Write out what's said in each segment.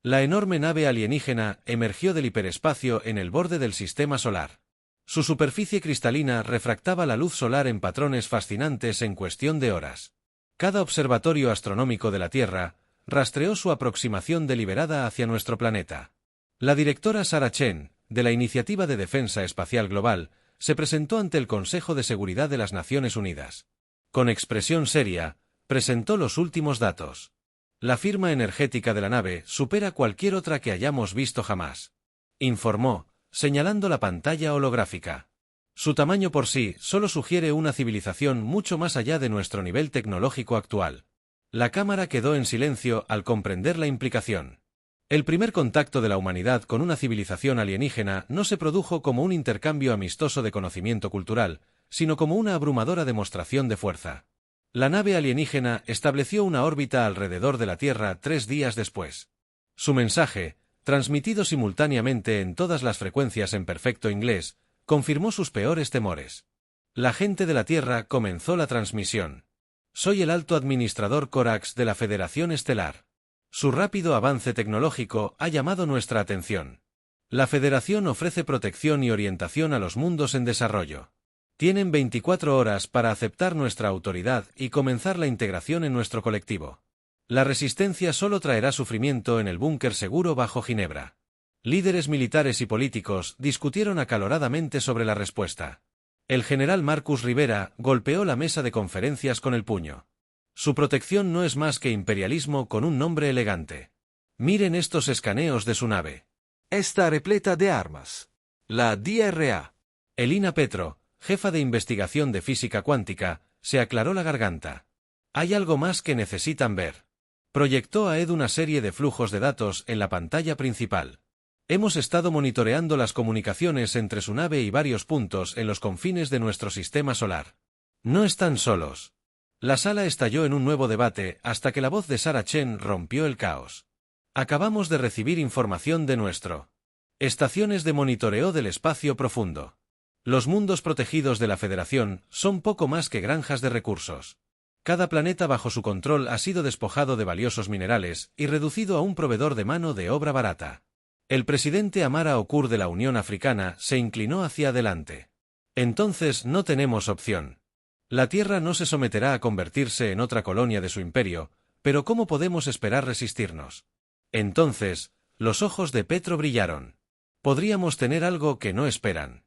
La enorme nave alienígena emergió del hiperespacio en el borde del sistema solar. Su superficie cristalina refractaba la luz solar en patrones fascinantes en cuestión de horas. Cada observatorio astronómico de la Tierra rastreó su aproximación deliberada hacia nuestro planeta. La directora Sarah Chen, de la Iniciativa de Defensa Espacial Global, se presentó ante el Consejo de Seguridad de las Naciones Unidas. Con expresión seria, presentó los últimos datos. La firma energética de la nave supera cualquier otra que hayamos visto jamás. Informó, señalando la pantalla holográfica. Su tamaño por sí solo sugiere una civilización mucho más allá de nuestro nivel tecnológico actual. La cámara quedó en silencio al comprender la implicación. El primer contacto de la humanidad con una civilización alienígena no se produjo como un intercambio amistoso de conocimiento cultural, sino como una abrumadora demostración de fuerza. La nave alienígena estableció una órbita alrededor de la Tierra 3 días después. Su mensaje, transmitido simultáneamente en todas las frecuencias en perfecto inglés, confirmó sus peores temores. La gente de la Tierra comenzó la transmisión. Soy el alto administrador Corax de la Federación Estelar. Su rápido avance tecnológico ha llamado nuestra atención. La Federación ofrece protección y orientación a los mundos en desarrollo. Tienen 24 horas para aceptar nuestra autoridad y comenzar la integración en nuestro colectivo. La resistencia solo traerá sufrimiento en el búnker seguro bajo Ginebra. Líderes militares y políticos discutieron acaloradamente sobre la respuesta. El general Marcus Rivera golpeó la mesa de conferencias con el puño. Su protección no es más que imperialismo con un nombre elegante. Miren estos escaneos de su nave. Está repleta de armas. La DRA. Elina Petro, jefa de investigación de física cuántica, se aclaró la garganta. Hay algo más que necesitan ver. Proyectó a Ed una serie de flujos de datos en la pantalla principal. Hemos estado monitoreando las comunicaciones entre su nave y varios puntos en los confines de nuestro sistema solar. No están solos. La sala estalló en un nuevo debate hasta que la voz de Sarah Chen rompió el caos. Acabamos de recibir información de nuestro. Estaciones de monitoreo del espacio profundo. Los mundos protegidos de la Federación son poco más que granjas de recursos. Cada planeta bajo su control ha sido despojado de valiosos minerales y reducido a un proveedor de mano de obra barata. El presidente Amara Okur de la Unión Africana se inclinó hacia adelante. Entonces no tenemos opción. La Tierra no se someterá a convertirse en otra colonia de su imperio, pero ¿cómo podemos esperar resistirnos? Entonces, los ojos de Petro brillaron. Podríamos tener algo que no esperan.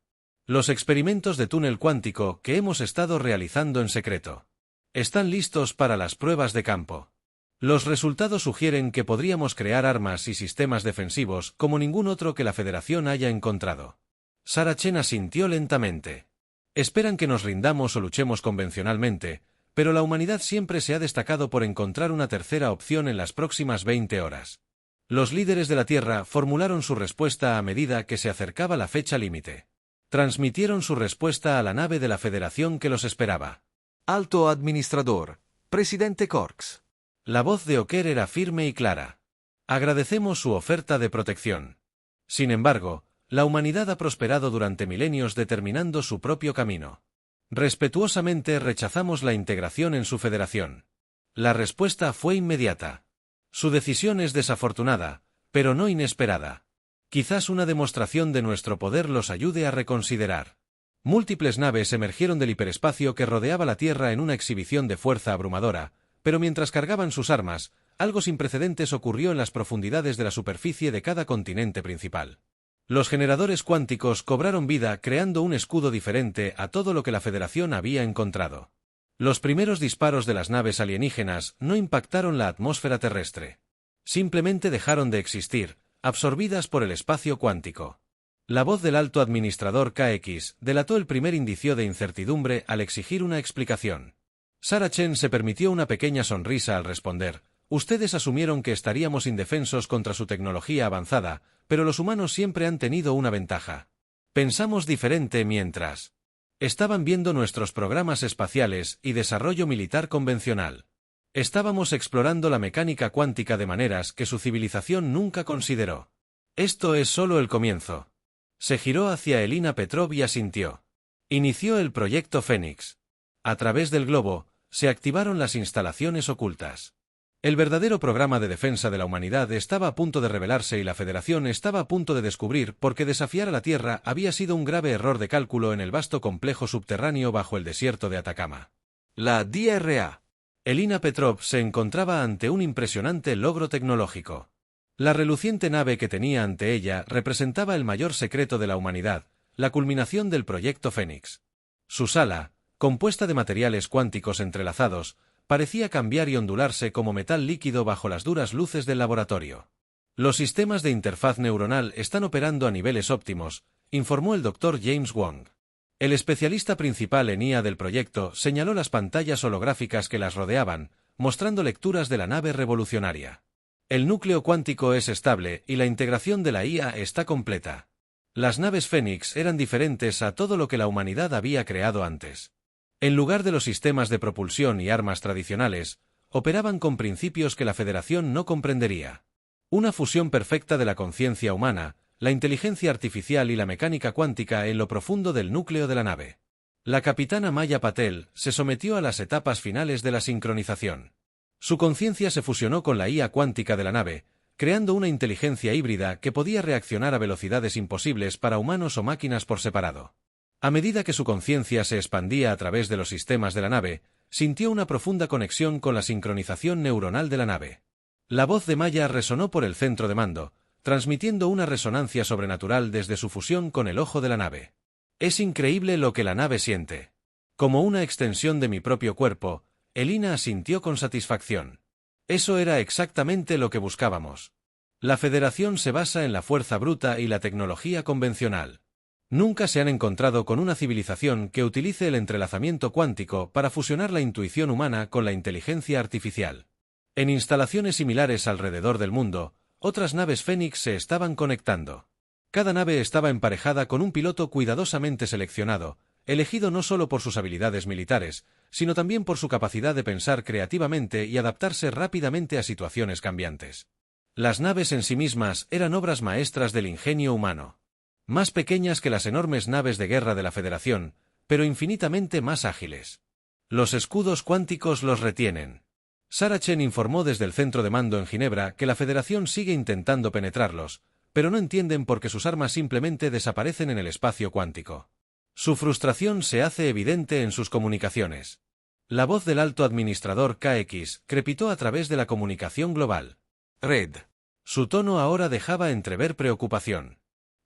Los experimentos de túnel cuántico que hemos estado realizando en secreto. Están listos para las pruebas de campo. Los resultados sugieren que podríamos crear armas y sistemas defensivos como ningún otro que la Federación haya encontrado. Sarah Chen asintió lentamente. Esperan que nos rindamos o luchemos convencionalmente, pero la humanidad siempre se ha destacado por encontrar una tercera opción en las próximas 20 horas. Los líderes de la Tierra formularon su respuesta a medida que se acercaba la fecha límite. Transmitieron su respuesta a la nave de la Federación que los esperaba. Alto Administrador, Presidente Corax. La voz de Oker era firme y clara. Agradecemos su oferta de protección. Sin embargo, la humanidad ha prosperado durante milenios determinando su propio camino. Respetuosamente rechazamos la integración en su federación. La respuesta fue inmediata. Su decisión es desafortunada, pero no inesperada. Quizás una demostración de nuestro poder los ayude a reconsiderar. Múltiples naves emergieron del hiperespacio que rodeaba la Tierra en una exhibición de fuerza abrumadora, pero mientras cargaban sus armas, algo sin precedentes ocurrió en las profundidades de la superficie de cada continente principal. Los generadores cuánticos cobraron vida creando un escudo diferente a todo lo que la Federación había encontrado. Los primeros disparos de las naves alienígenas no impactaron la atmósfera terrestre. Simplemente dejaron de existir, absorbidas por el espacio cuántico. La voz del alto administrador KX delató el primer indicio de incertidumbre al exigir una explicación. Sarah Chen se permitió una pequeña sonrisa al responder. Ustedes asumieron que estaríamos indefensos contra su tecnología avanzada, pero los humanos siempre han tenido una ventaja. Pensamos diferente mientras estaban viendo nuestros programas espaciales y desarrollo militar convencional. Estábamos explorando la mecánica cuántica de maneras que su civilización nunca consideró. Esto es solo el comienzo. Se giró hacia Elina Petrov y asintió. Inició el proyecto Fénix. A través del globo, se activaron las instalaciones ocultas. El verdadero programa de defensa de la humanidad estaba a punto de revelarse y la Federación estaba a punto de descubrir por qué desafiar a la Tierra había sido un grave error de cálculo en el vasto complejo subterráneo bajo el desierto de Atacama. La DRA. Elina Petrov se encontraba ante un impresionante logro tecnológico. La reluciente nave que tenía ante ella representaba el mayor secreto de la humanidad, la culminación del proyecto Fénix. Su sala, compuesta de materiales cuánticos entrelazados, parecía cambiar y ondularse como metal líquido bajo las duras luces del laboratorio. Los sistemas de interfaz neuronal están operando a niveles óptimos, informó el Dr. James Wong. El especialista principal en IA del proyecto señaló las pantallas holográficas que las rodeaban, mostrando lecturas de la nave revolucionaria. El núcleo cuántico es estable y la integración de la IA está completa. Las naves Fénix eran diferentes a todo lo que la humanidad había creado antes. En lugar de los sistemas de propulsión y armas tradicionales, operaban con principios que la Federación no comprendería. Una fusión perfecta de la conciencia humana, la inteligencia artificial y la mecánica cuántica en lo profundo del núcleo de la nave. La capitana Maya Patel se sometió a las etapas finales de la sincronización. Su conciencia se fusionó con la IA cuántica de la nave, creando una inteligencia híbrida que podía reaccionar a velocidades imposibles para humanos o máquinas por separado. A medida que su conciencia se expandía a través de los sistemas de la nave, sintió una profunda conexión con la sincronización neuronal de la nave. La voz de Maya resonó por el centro de mando, transmitiendo una resonancia sobrenatural desde su fusión con el ojo de la nave. Es increíble lo que la nave siente. Como una extensión de mi propio cuerpo, Elina asintió con satisfacción. Eso era exactamente lo que buscábamos. La Federación se basa en la fuerza bruta y la tecnología convencional. Nunca se han encontrado con una civilización que utilice el entrelazamiento cuántico para fusionar la intuición humana con la inteligencia artificial. En instalaciones similares alrededor del mundo, otras naves Fénix se estaban conectando. Cada nave estaba emparejada con un piloto cuidadosamente seleccionado, elegido no solo por sus habilidades militares, sino también por su capacidad de pensar creativamente y adaptarse rápidamente a situaciones cambiantes. Las naves en sí mismas eran obras maestras del ingenio humano. Más pequeñas que las enormes naves de guerra de la Federación, pero infinitamente más ágiles. Los escudos cuánticos los retienen. Sarah Chen informó desde el centro de mando en Ginebra que la Federación sigue intentando penetrarlos, pero no entienden por qué sus armas simplemente desaparecen en el espacio cuántico. Su frustración se hace evidente en sus comunicaciones. La voz del alto administrador KX crepitó a través de la comunicación global. Red. Su tono ahora dejaba entrever preocupación.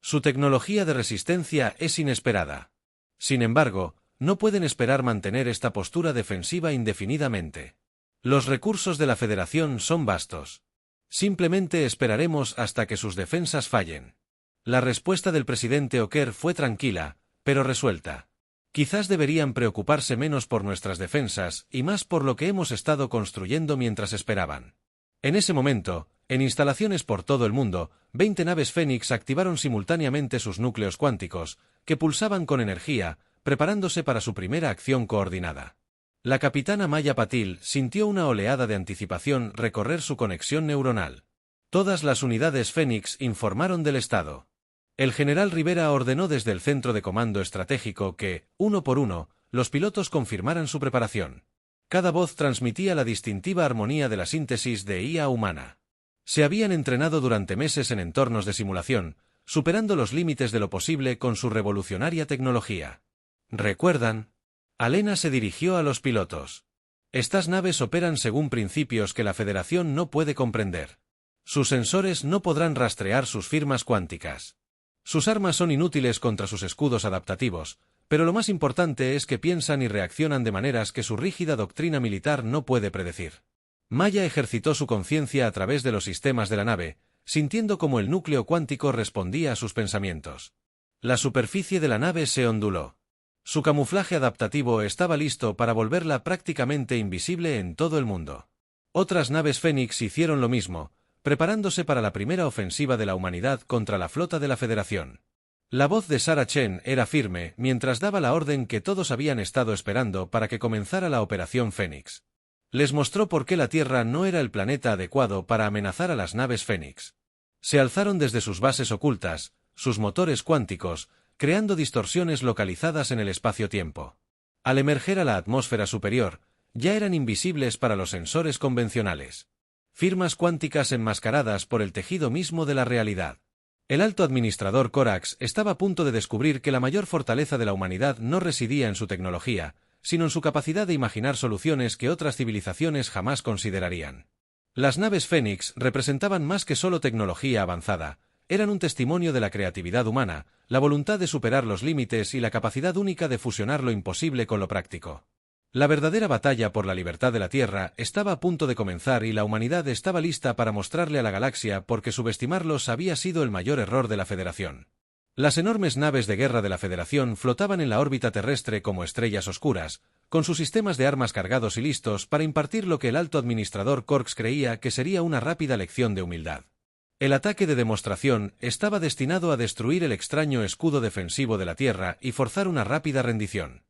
Su tecnología de resistencia es inesperada. Sin embargo, no pueden esperar mantener esta postura defensiva indefinidamente. Los recursos de la Federación son vastos. Simplemente esperaremos hasta que sus defensas fallen. La respuesta del presidente Oker fue tranquila, pero resuelta. Quizás deberían preocuparse menos por nuestras defensas y más por lo que hemos estado construyendo mientras esperaban. En ese momento, en instalaciones por todo el mundo, 20 naves Fénix activaron simultáneamente sus núcleos cuánticos, que pulsaban con energía, preparándose para su primera acción coordinada. La capitana Maya Patil sintió una oleada de anticipación recorrer su conexión neuronal. Todas las unidades Fénix informaron del estado. El general Rivera ordenó desde el centro de comando estratégico que, uno por uno, los pilotos confirmaran su preparación. Cada voz transmitía la distintiva armonía de la síntesis de IA humana. Se habían entrenado durante meses en entornos de simulación, superando los límites de lo posible con su revolucionaria tecnología. ¿Recuerdan? Alena se dirigió a los pilotos. Estas naves operan según principios que la Federación no puede comprender. Sus sensores no podrán rastrear sus firmas cuánticas. Sus armas son inútiles contra sus escudos adaptativos, pero lo más importante es que piensan y reaccionan de maneras que su rígida doctrina militar no puede predecir. Maya ejercitó su conciencia a través de los sistemas de la nave, sintiendo cómo el núcleo cuántico respondía a sus pensamientos. La superficie de la nave se onduló. Su camuflaje adaptativo estaba listo para volverla prácticamente invisible en todo el mundo. Otras naves Fénix hicieron lo mismo, preparándose para la primera ofensiva de la humanidad contra la flota de la Federación. La voz de Sarah Chen era firme mientras daba la orden que todos habían estado esperando para que comenzara la Operación Fénix. Les mostró por qué la Tierra no era el planeta adecuado para amenazar a las naves Fénix. Se alzaron desde sus bases ocultas, sus motores cuánticos, creando distorsiones localizadas en el espacio-tiempo. Al emerger a la atmósfera superior, ya eran invisibles para los sensores convencionales. Firmas cuánticas enmascaradas por el tejido mismo de la realidad. El alto administrador Corax estaba a punto de descubrir que la mayor fortaleza de la humanidad no residía en su tecnología, sino en su capacidad de imaginar soluciones que otras civilizaciones jamás considerarían. Las naves Fénix representaban más que solo tecnología avanzada, eran un testimonio de la creatividad humana, la voluntad de superar los límites y la capacidad única de fusionar lo imposible con lo práctico. La verdadera batalla por la libertad de la Tierra estaba a punto de comenzar y la humanidad estaba lista para mostrarle a la galaxia porque subestimarlos había sido el mayor error de la Federación. Las enormes naves de guerra de la Federación flotaban en la órbita terrestre como estrellas oscuras, con sus sistemas de armas cargados y listos para impartir lo que el alto administrador Corx creía que sería una rápida lección de humildad. El ataque de demostración estaba destinado a destruir el extraño escudo defensivo de la Tierra y forzar una rápida rendición.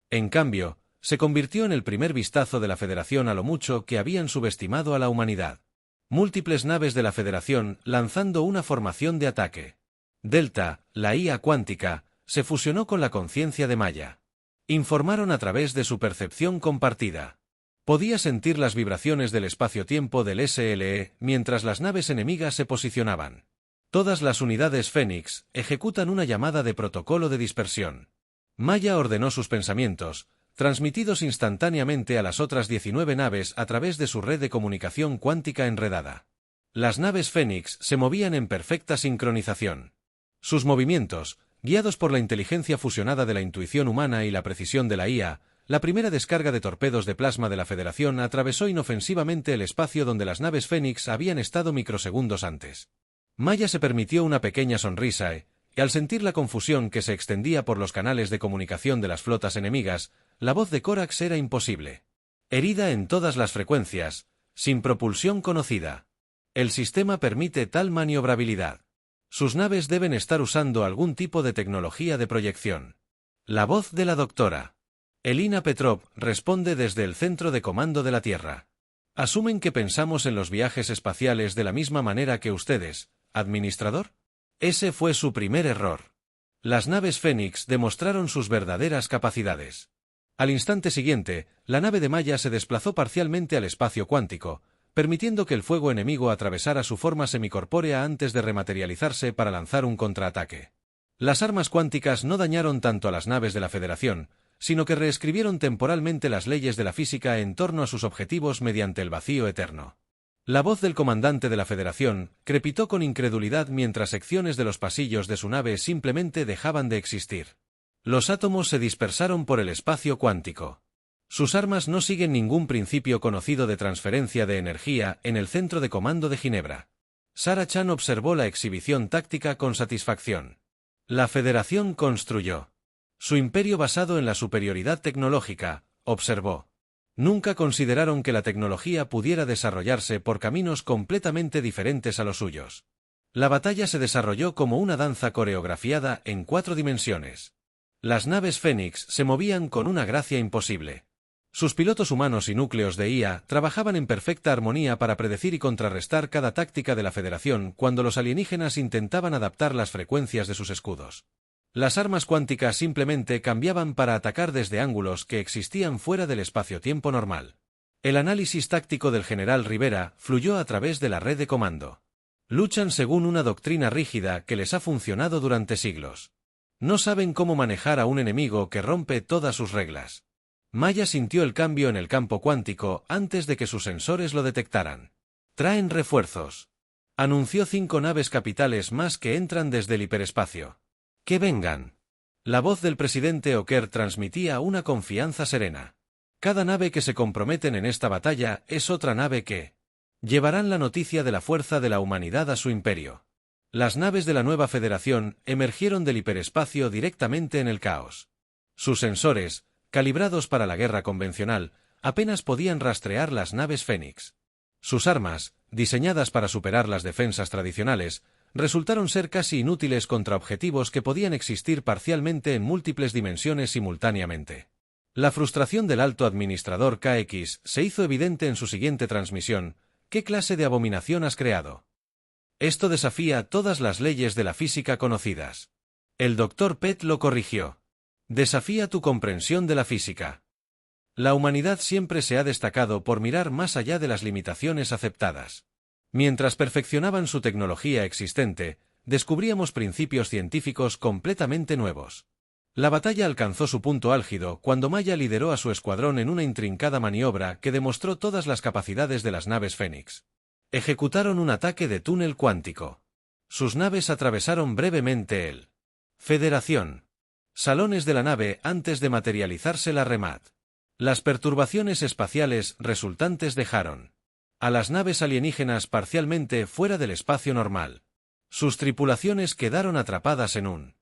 En cambio, se convirtió en el primer vistazo de la Federación a lo mucho que habían subestimado a la humanidad. Múltiples naves de la Federación lanzando una formación de ataque. Delta, la IA cuántica, se fusionó con la conciencia de Maya. Informaron a través de su percepción compartida. Podía sentir las vibraciones del espacio-tiempo del SLE mientras las naves enemigas se posicionaban. Todas las unidades Fénix ejecutan una llamada de protocolo de dispersión. Maya ordenó sus pensamientos, transmitidos instantáneamente a las otras 19 naves a través de su red de comunicación cuántica enredada. Las naves Fénix se movían en perfecta sincronización. Sus movimientos, guiados por la inteligencia fusionada de la intuición humana y la precisión de la IA, la primera descarga de torpedos de plasma de la Federación atravesó inofensivamente el espacio donde las naves Fénix habían estado microsegundos antes. Maya se permitió una pequeña sonrisa y, al sentir la confusión que se extendía por los canales de comunicación de las flotas enemigas, la voz de Corax era imposible. Herida en todas las frecuencias, sin propulsión conocida. El sistema permite tal maniobrabilidad. Sus naves deben estar usando algún tipo de tecnología de proyección. La voz de la doctora Elina Petrov responde desde el centro de comando de la Tierra. ¿Asumen que pensamos en los viajes espaciales de la misma manera que ustedes, administrador? Ese fue su primer error. Las naves Fénix demostraron sus verdaderas capacidades. Al instante siguiente, la nave de Maya se desplazó parcialmente al espacio cuántico, permitiendo que el fuego enemigo atravesara su forma semicorpórea antes de rematerializarse para lanzar un contraataque. Las armas cuánticas no dañaron tanto a las naves de la Federación, sino que reescribieron temporalmente las leyes de la física en torno a sus objetivos mediante el vacío eterno. La voz del comandante de la Federación crepitó con incredulidad mientras secciones de los pasillos de su nave simplemente dejaban de existir. Los átomos se dispersaron por el espacio cuántico. Sus armas no siguen ningún principio conocido de transferencia de energía en el centro de comando de Ginebra. Sarah Chan observó la exhibición táctica con satisfacción. La Federación construyó su imperio basado en la superioridad tecnológica, observó. Nunca consideraron que la tecnología pudiera desarrollarse por caminos completamente diferentes a los suyos. La batalla se desarrolló como una danza coreografiada en 4 dimensiones. Las naves Fénix se movían con una gracia imposible. Sus pilotos humanos y núcleos de IA trabajaban en perfecta armonía para predecir y contrarrestar cada táctica de la Federación cuando los alienígenas intentaban adaptar las frecuencias de sus escudos. Las armas cuánticas simplemente cambiaban para atacar desde ángulos que existían fuera del espacio-tiempo normal. El análisis táctico del general Rivera fluyó a través de la red de comando. Luchan según una doctrina rígida que les ha funcionado durante siglos. No saben cómo manejar a un enemigo que rompe todas sus reglas. Maya sintió el cambio en el campo cuántico antes de que sus sensores lo detectaran. Traen refuerzos. Anunció 5 naves capitales más que entran desde el hiperespacio. ¡Que vengan! La voz del presidente Oker transmitía una confianza serena. Cada nave que se comprometen en esta batalla es otra nave que llevarán la noticia de la fuerza de la humanidad a su imperio. Las naves de la nueva Federación emergieron del hiperespacio directamente en el caos. Sus sensores, calibrados para la guerra convencional, apenas podían rastrear las naves Fénix. Sus armas, diseñadas para superar las defensas tradicionales, resultaron ser casi inútiles contra objetivos que podían existir parcialmente en múltiples dimensiones simultáneamente. La frustración del alto administrador KX se hizo evidente en su siguiente transmisión. ¿Qué clase de abominación has creado? Esto desafía todas las leyes de la física conocidas. El Dr. Pett lo corrigió. Desafía tu comprensión de la física. La humanidad siempre se ha destacado por mirar más allá de las limitaciones aceptadas. Mientras perfeccionaban su tecnología existente, descubríamos principios científicos completamente nuevos. La batalla alcanzó su punto álgido cuando Maya lideró a su escuadrón en una intrincada maniobra que demostró todas las capacidades de las naves Fénix. Ejecutaron un ataque de túnel cuántico. Sus naves atravesaron brevemente el Federación. Salones de la nave antes de materializarse la REMAD. Las perturbaciones espaciales resultantes dejaron a las naves alienígenas parcialmente fuera del espacio normal. Sus tripulaciones quedaron atrapadas en un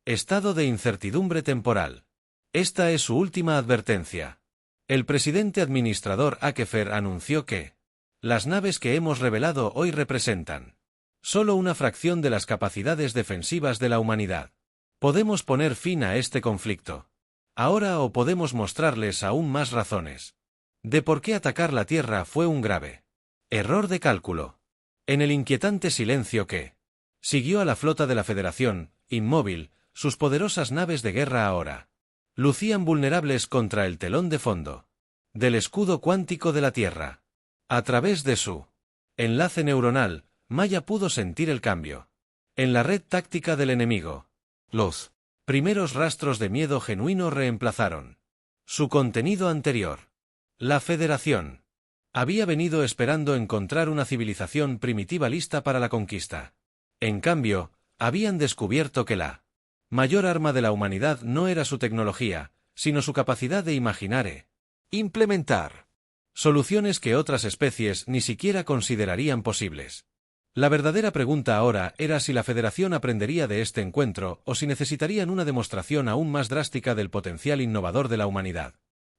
estado de incertidumbre temporal. Esta es su última advertencia. El presidente administrador Akefer anunció que las naves que hemos revelado hoy representan solo una fracción de las capacidades defensivas de la humanidad. Podemos poner fin a este conflicto ahora o podemos mostrarles aún más razones de por qué atacar la Tierra fue un grave error de cálculo. En el inquietante silencio que siguió a la flota de la Federación, inmóvil, sus poderosas naves de guerra ahora lucían vulnerables contra el telón de fondo del escudo cuántico de la Tierra. A través de su enlace neuronal, Maya pudo sentir el cambio en la red táctica del enemigo. Los primeros rastros de miedo genuino reemplazaron su contenido anterior. La Federación había venido esperando encontrar una civilización primitiva lista para la conquista. En cambio, habían descubierto que la mayor arma de la humanidad no era su tecnología, sino su capacidad de imaginar e implementar soluciones que otras especies ni siquiera considerarían posibles. La verdadera pregunta ahora era si la Federación aprendería de este encuentro o si necesitarían una demostración aún más drástica del potencial innovador de la humanidad.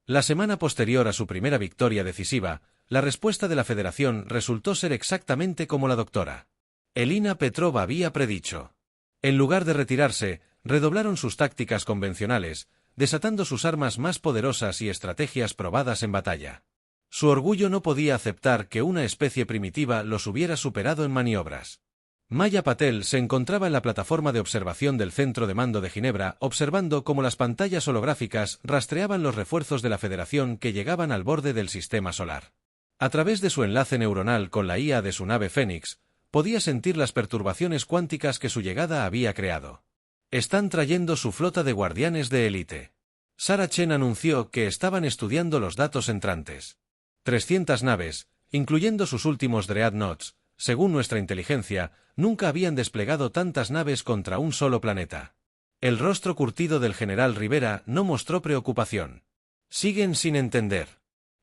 La semana posterior a su primera victoria decisiva, la respuesta de la Federación resultó ser exactamente como la doctora Elina Petrova había predicho. En lugar de retirarse, redoblaron sus tácticas convencionales, desatando sus armas más poderosas y estrategias probadas en batalla. Su orgullo no podía aceptar que una especie primitiva los hubiera superado en maniobras. Maya Patel se encontraba en la plataforma de observación del centro de mando de Ginebra, observando cómo las pantallas holográficas rastreaban los refuerzos de la Federación que llegaban al borde del sistema solar. A través de su enlace neuronal con la IA de su nave Fénix, podía sentir las perturbaciones cuánticas que su llegada había creado. Están trayendo su flota de guardianes de élite. Sarah Chen anunció que estaban estudiando los datos entrantes. 300 naves, incluyendo sus últimos Dreadnoughts, según nuestra inteligencia, nunca habían desplegado tantas naves contra un solo planeta. El rostro curtido del general Rivera no mostró preocupación. Siguen sin entender.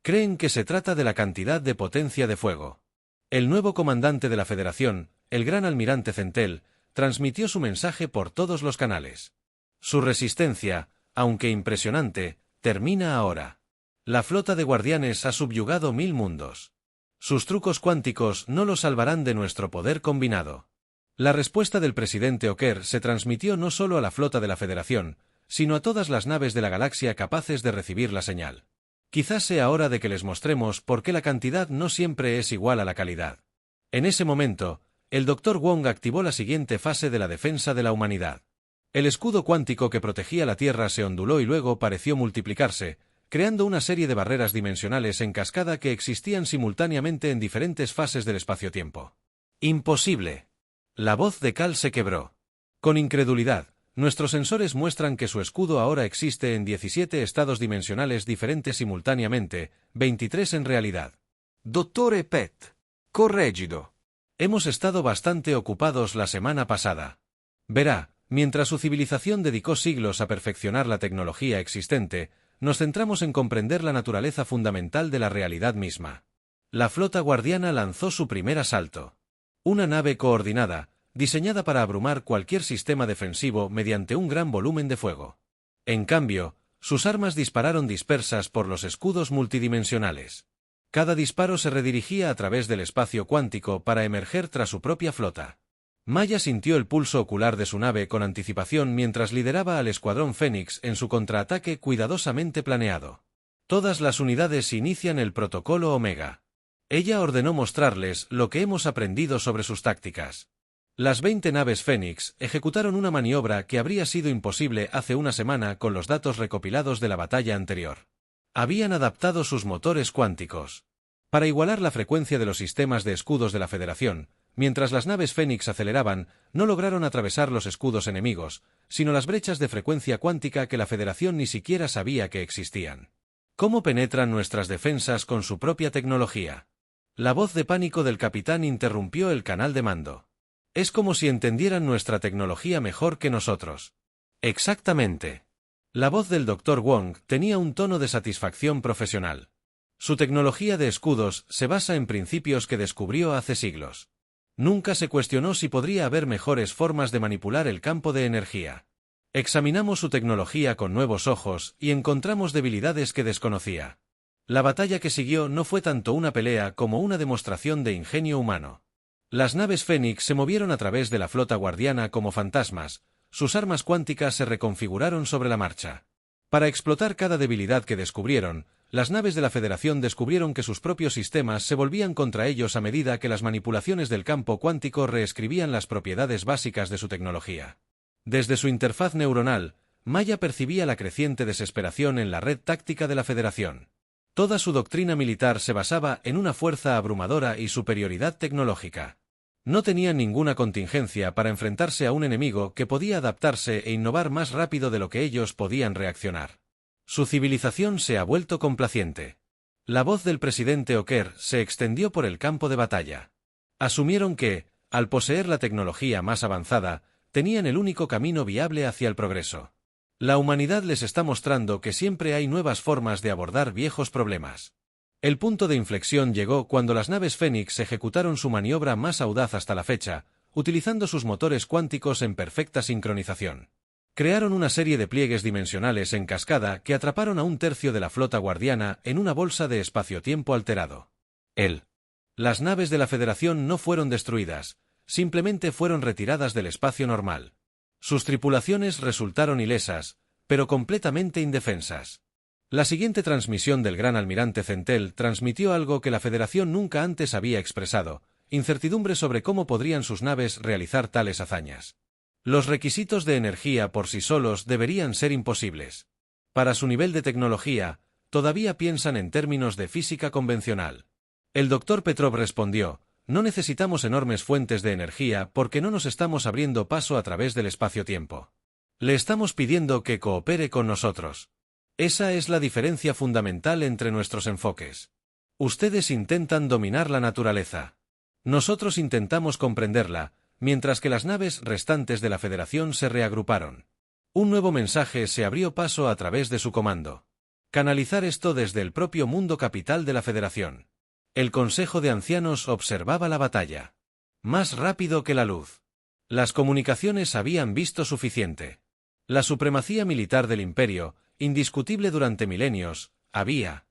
Creen que se trata de la cantidad de potencia de fuego. El nuevo comandante de la Federación, el gran almirante Centel, transmitió su mensaje por todos los canales. Su resistencia, aunque impresionante, termina ahora. La flota de guardianes ha subyugado 1000 mundos. Sus trucos cuánticos no los salvarán de nuestro poder combinado. La respuesta del presidente Oker se transmitió no solo a la flota de la Federación, sino a todas las naves de la galaxia capaces de recibir la señal. Quizás sea hora de que les mostremos por qué la cantidad no siempre es igual a la calidad. En ese momento, el Dr. Wong activó la siguiente fase de la defensa de la humanidad. El escudo cuántico que protegía la Tierra se onduló y luego pareció multiplicarse, creando una serie de barreras dimensionales en cascada que existían simultáneamente en diferentes fases del espacio-tiempo. ¡Imposible! La voz de Cal se quebró. Con incredulidad, nuestros sensores muestran que su escudo ahora existe en 17 estados dimensionales diferentes simultáneamente, 23 en realidad. Dottore Pet. Correggido. Hemos estado bastante ocupados la semana pasada. Verá, mientras su civilización dedicó siglos a perfeccionar la tecnología existente, nos centramos en comprender la naturaleza fundamental de la realidad misma. La flota guardiana lanzó su primer asalto. Una nave coordinada, diseñada para abrumar cualquier sistema defensivo mediante un gran volumen de fuego. En cambio, sus armas dispararon dispersas por los escudos multidimensionales. Cada disparo se redirigía a través del espacio cuántico para emerger tras su propia flota. Maya sintió el pulso ocular de su nave con anticipación mientras lideraba al escuadrón Fénix en su contraataque cuidadosamente planeado. Todas las unidades inician el protocolo Omega. Ella ordenó mostrarles lo que hemos aprendido sobre sus tácticas. Las 20 naves Fénix ejecutaron una maniobra que habría sido imposible hace una semana con los datos recopilados de la batalla anterior. Habían adaptado sus motores cuánticos para igualar la frecuencia de los sistemas de escudos de la Federación. Mientras las naves Fénix aceleraban, no lograron atravesar los escudos enemigos, sino las brechas de frecuencia cuántica que la Federación ni siquiera sabía que existían. ¿Cómo penetran nuestras defensas con su propia tecnología? La voz de pánico del capitán interrumpió el canal de mando. Es como si entendieran nuestra tecnología mejor que nosotros. Exactamente. La voz del Dr. Wong tenía un tono de satisfacción profesional. Su tecnología de escudos se basa en principios que descubrió hace siglos. Nunca se cuestionó si podría haber mejores formas de manipular el campo de energía. Examinamos su tecnología con nuevos ojos y encontramos debilidades que desconocía. La batalla que siguió no fue tanto una pelea como una demostración de ingenio humano. Las naves Fénix se movieron a través de la flota guardiana como fantasmas, sus armas cuánticas se reconfiguraron sobre la marcha. Para explotar cada debilidad que descubrieron, las naves de la Federación descubrieron que sus propios sistemas se volvían contra ellos a medida que las manipulaciones del campo cuántico reescribían las propiedades básicas de su tecnología. Desde su interfaz neuronal, Maya percibía la creciente desesperación en la red táctica de la Federación. Toda su doctrina militar se basaba en una fuerza abrumadora y superioridad tecnológica. No tenían ninguna contingencia para enfrentarse a un enemigo que podía adaptarse e innovar más rápido de lo que ellos podían reaccionar. Su civilización se ha vuelto complaciente. La voz del presidente Oker se extendió por el campo de batalla. Asumieron que, al poseer la tecnología más avanzada, tenían el único camino viable hacia el progreso. La humanidad les está mostrando que siempre hay nuevas formas de abordar viejos problemas. El punto de inflexión llegó cuando las naves Fénix ejecutaron su maniobra más audaz hasta la fecha, utilizando sus motores cuánticos en perfecta sincronización. Crearon una serie de pliegues dimensionales en cascada que atraparon a un tercio de la flota guardiana en una bolsa de espacio-tiempo alterado. Las naves de la Federación no fueron destruidas, simplemente fueron retiradas del espacio normal. Sus tripulaciones resultaron ilesas, pero completamente indefensas. La siguiente transmisión del gran almirante Centel transmitió algo que la Federación nunca antes había expresado: incertidumbre sobre cómo podrían sus naves realizar tales hazañas. Los requisitos de energía por sí solos deberían ser imposibles. Para su nivel de tecnología, todavía piensan en términos de física convencional. El Dr. Petrov respondió: no necesitamos enormes fuentes de energía porque no nos estamos abriendo paso a través del espacio-tiempo. Le estamos pidiendo que coopere con nosotros. Esa es la diferencia fundamental entre nuestros enfoques. Ustedes intentan dominar la naturaleza. Nosotros intentamos comprenderla, mientras que las naves restantes de la Federación se reagruparon. Un nuevo mensaje se abrió paso a través de su comando. Canalizar esto desde el propio mundo capital de la Federación. El Consejo de Ancianos observaba la batalla. Más rápido que la luz. Las comunicaciones habían visto suficiente. La supremacía militar del Imperio, indiscutible durante milenios, había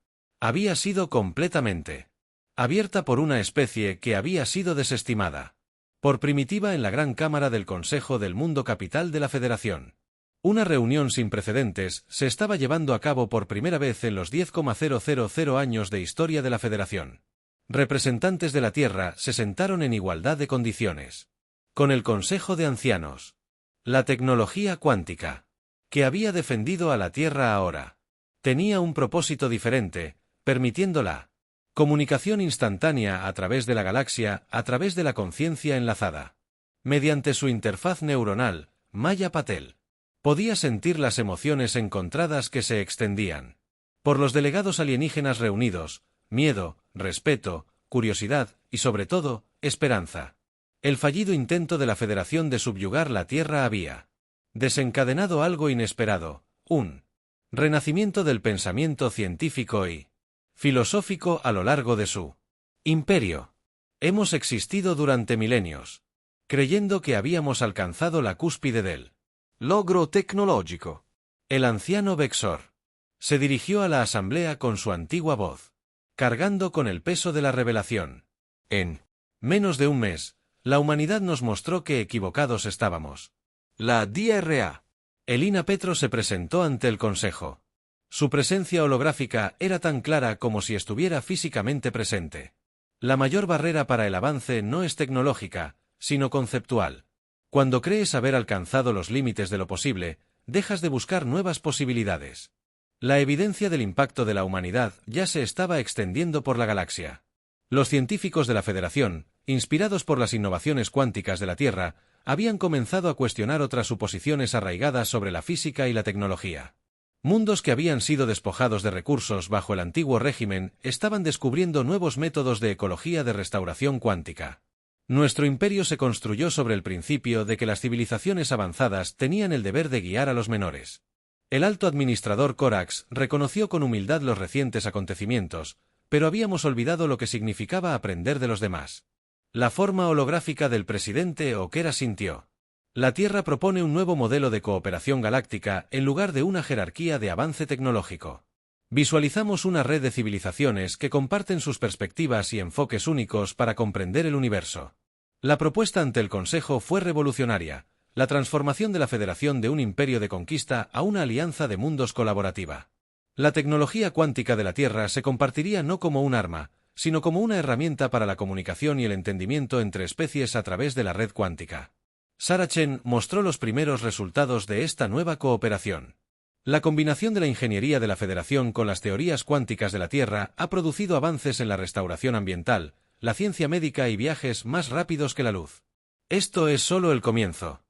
sido completamente abierta por una especie que había sido desestimada por primitiva en la Gran Cámara del Consejo del Mundo Capital de la Federación. Una reunión sin precedentes se estaba llevando a cabo por primera vez en los 10,000 años de historia de la Federación. Representantes de la Tierra se sentaron en igualdad de condiciones con el Consejo de Ancianos. La tecnología cuántica que había defendido a la Tierra ahora tenía un propósito diferente, permitiendo la comunicación instantánea a través de la galaxia, a través de la conciencia enlazada. Mediante su interfaz neuronal, Maya Patel podía sentir las emociones encontradas que se extendían por los delegados alienígenas reunidos: miedo, respeto, curiosidad y, sobre todo, esperanza. El fallido intento de la Federación de subyugar la Tierra había desencadenado algo inesperado: un renacimiento del pensamiento científico y filosófico a lo largo de su imperio. Hemos existido durante milenios, creyendo que habíamos alcanzado la cúspide del logro tecnológico. El anciano Vexor se dirigió a la asamblea con su antigua voz, cargando con el peso de la revelación. En menos de un mes, la humanidad nos mostró que equivocados estábamos. La DRA. Elina Petro se presentó ante el Consejo. Su presencia holográfica era tan clara como si estuviera físicamente presente. La mayor barrera para el avance no es tecnológica, sino conceptual. Cuando crees haber alcanzado los límites de lo posible, dejas de buscar nuevas posibilidades. La evidencia del impacto de la humanidad ya se estaba extendiendo por la galaxia. Los científicos de la Federación, inspirados por las innovaciones cuánticas de la Tierra, habían comenzado a cuestionar otras suposiciones arraigadas sobre la física y la tecnología. Mundos que habían sido despojados de recursos bajo el antiguo régimen estaban descubriendo nuevos métodos de ecología de restauración cuántica. Nuestro imperio se construyó sobre el principio de que las civilizaciones avanzadas tenían el deber de guiar a los menores. El alto administrador Corax reconoció con humildad los recientes acontecimientos, pero habíamos olvidado lo que significaba aprender de los demás. La forma holográfica del presidente Oquera sintió. La Tierra propone un nuevo modelo de cooperación galáctica en lugar de una jerarquía de avance tecnológico. Visualizamos una red de civilizaciones que comparten sus perspectivas y enfoques únicos para comprender el universo. La propuesta ante el Consejo fue revolucionaria, la transformación de la Federación de un imperio de conquista a una alianza de mundos colaborativa. La tecnología cuántica de la Tierra se compartiría no como un arma, sino como una herramienta para la comunicación y el entendimiento entre especies a través de la red cuántica. Sarah Chen mostró los primeros resultados de esta nueva cooperación. La combinación de la ingeniería de la Federación con las teorías cuánticas de la Tierra ha producido avances en la restauración ambiental, la ciencia médica y viajes más rápidos que la luz. Esto es solo el comienzo.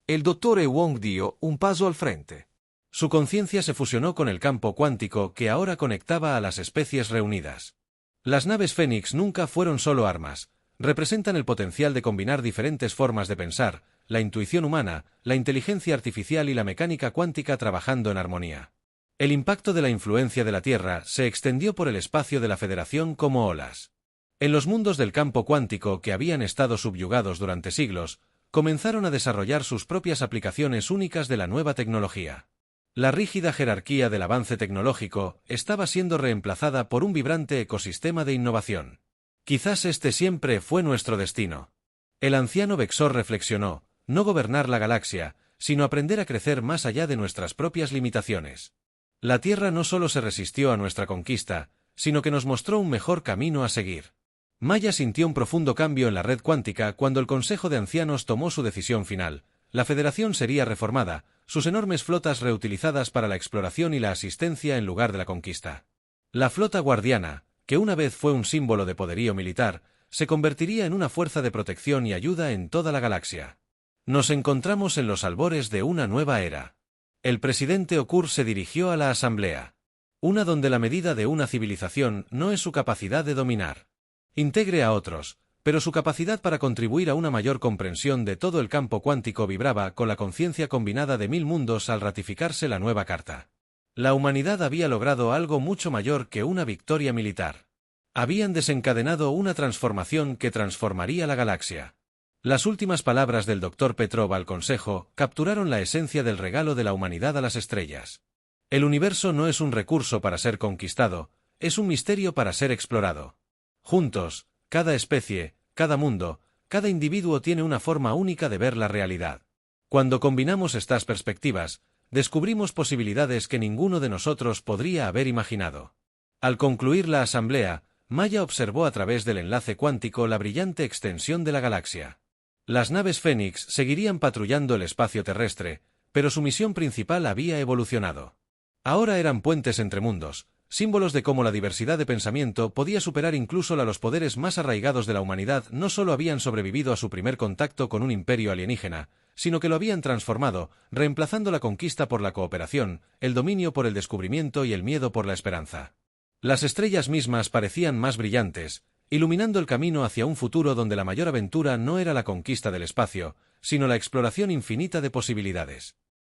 El Dr. Wong dio un paso al frente. Su conciencia se fusionó con el campo cuántico que ahora conectaba a las especies reunidas. Las naves Fénix nunca fueron solo armas, representan el potencial de combinar diferentes formas de pensar, la intuición humana, la inteligencia artificial y la mecánica cuántica trabajando en armonía. El impacto de la influencia de la Tierra se extendió por el espacio de la Federación como olas. En los mundos del campo cuántico que habían estado subyugados durante siglos, comenzaron a desarrollar sus propias aplicaciones únicas de la nueva tecnología. La rígida jerarquía del avance tecnológico estaba siendo reemplazada por un vibrante ecosistema de innovación. Quizás este siempre fue nuestro destino. El anciano Vexor reflexionó, no gobernar la galaxia, sino aprender a crecer más allá de nuestras propias limitaciones. La Tierra no solo se resistió a nuestra conquista, sino que nos mostró un mejor camino a seguir. Maya sintió un profundo cambio en la red cuántica cuando el Consejo de Ancianos tomó su decisión final. La Federación sería reformada, sus enormes flotas reutilizadas para la exploración y la asistencia en lugar de la conquista. La flota guardiana, que una vez fue un símbolo de poderío militar, se convertiría en una fuerza de protección y ayuda en toda la galaxia. Nos encontramos en los albores de una nueva era. El presidente Okur se dirigió a la Asamblea. Una donde la medida de una civilización no es su capacidad de dominar. Integre a otros, pero su capacidad para contribuir a una mayor comprensión de todo el campo cuántico vibraba con la conciencia combinada de 1000 mundos al ratificarse la nueva carta. La humanidad había logrado algo mucho mayor que una victoria militar. Habían desencadenado una transformación que transformaría la galaxia. Las últimas palabras del Dr. Petrov al Consejo capturaron la esencia del regalo de la humanidad a las estrellas. El universo no es un recurso para ser conquistado, es un misterio para ser explorado. Juntos, cada especie, cada mundo, cada individuo tiene una forma única de ver la realidad. Cuando combinamos estas perspectivas, descubrimos posibilidades que ninguno de nosotros podría haber imaginado. Al concluir la asamblea, Maya observó a través del enlace cuántico la brillante extensión de la galaxia. Las naves Fénix seguirían patrullando el espacio terrestre, pero su misión principal había evolucionado. Ahora eran puentes entre mundos, símbolos de cómo la diversidad de pensamiento podía superar incluso los poderes más arraigados de la humanidad. No solo habían sobrevivido a su primer contacto con un imperio alienígena, sino que lo habían transformado, reemplazando la conquista por la cooperación, el dominio por el descubrimiento y el miedo por la esperanza. Las estrellas mismas parecían más brillantes, iluminando el camino hacia un futuro donde la mayor aventura no era la conquista del espacio, sino la exploración infinita de posibilidades.